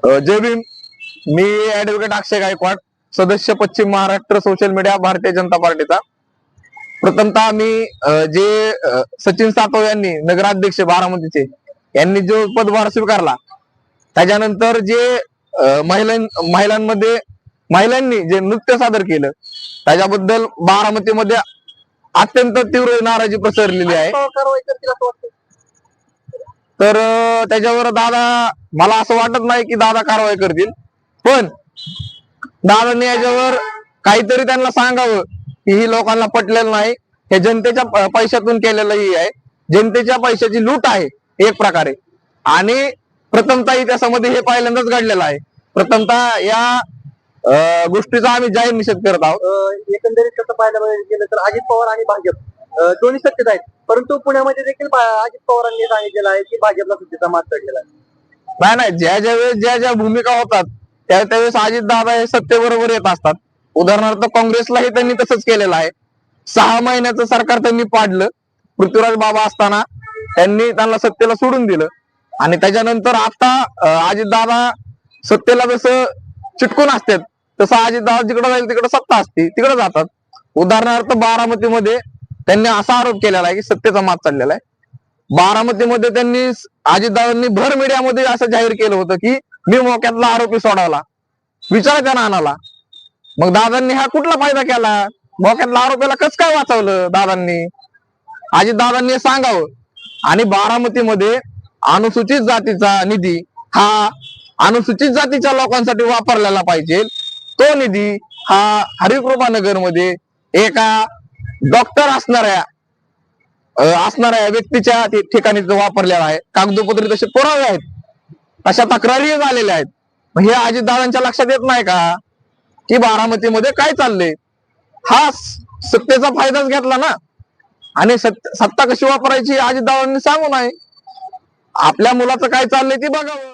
जय भीम. मी advocate अक्षय गायकवाड, सदस्य पश्चिम Maharashtra social media Bharatiya Janata पार्टीचा. प्रथमतः मी जे सचिन सातव यांनी नगराध्यक्ष बारामतीचे यांनी जो पदभार स्वीकारला त्याच्यानंतर जे महिलांनी जे नृत्य सादर केलं त्याच्याबद्दल बारामतीमध्ये अत्यंत तीव्र नाराजी पसरलेली आहे. तर त्याच्यावर दादा, मला असं वाटत नाही की दादा कारवाई करतील, पण दादांनी याच्यावर काहीतरी त्यांना सांगावं की ही लोकांना पटलेलं नाही. हे जनतेच्या पैशातून केलेलं आहे, जनतेच्या पैशाची लूट आहे एक प्रकारे. आणि प्रथमतः त्याच्यामध्ये हे पहिल्यांदाच घडलेलं आहे. प्रथमतः या गोष्टीचा आम्ही जाहीर निषेध करत आहोत. एकंदरीत कसं पाहायला गेलं तर अजित पवार आणि भाजप दोन्ही सत्तेत आहेत, परंतु पुण्यामध्ये देखील अजित पवारांनी सांगितलेलं आहे की भाजपला सत्तेचा मात चढलेला आहे. नाही, ज्या वेळेस ज्या भूमिका होतात त्यावेळेस अजित दादा हे सत्तेबरोबर येत असतात. उदाहरणार्थ काँग्रेसलाही त्यांनी तसंच केलेलं आहे. 6 महिन्याचं सरकार त्यांनी पाडलं. पृथ्वीराज बाबा असताना त्यांना सत्तेला सोडून दिलं आणि त्याच्यानंतर आता अजित दादा सत्तेला जसं चिटकून असतात तसं अजित दादा जिकडे जाईल तिकडे सत्ता असते तिकडे जातात. उदाहरणार्थ बारामतीमध्ये त्यांनी असा आरोप केलेला आहे की सत्तेचा मात चाललेला आहे. बारामतीमध्ये त्यांनी अजितदादांनी भर मीडियामध्ये असं जाहीर केलं होतं की मी मोक्यातला आरोपी सोडवला. विचारा त्या नानाला. मग दादांनी हा कुठला फायदा केला? मोक्यातला आरोपीला कसं काय वाचवलं दादांनी? अजितदादांनी सांगावं. आणि बारामतीमध्ये अनुसूचित जातीचा निधी हा अनुसूचित जातीच्या लोकांसाठी वापरलेला पाहिजे. तो निधी हा हरिकृपा नगर मध्ये एका डॉक्टर असणाऱ्या व्यक्तीच्या ठिकाणी वापरलेला आहे. कागदोपत्री तसे पुरावे आहेत, तशा तक्रारी झालेल्या आहेत. हे अजितदादांच्या लक्षात येत नाही का की बारामतीमध्ये काय चाललंय? हा सत्तेचा फायदाच घेतला ना. आणि सत्ता कशी वापरायची अजितदादांनी सांगू नये. आपल्या मुलाचं काय चाललंय ते बघावं.